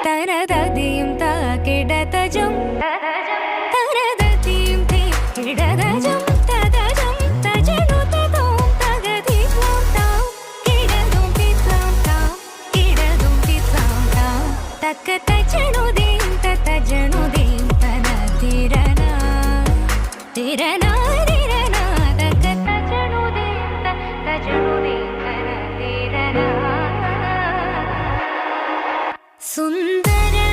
തനതതിയും താകിടതജം തനതതിയും കിടതജം തതജം തജനു തതോം തഗതിസ്ലാം താം കിടതും തിസ്ലാം താം കിടതും തിസ്ലാം താം തക്ക തജനുദീം തതജനുദീം തന തിരന തിരന തിരന തക്ക തജനുദീം തജനുദീം തന തിരന സുന്ദര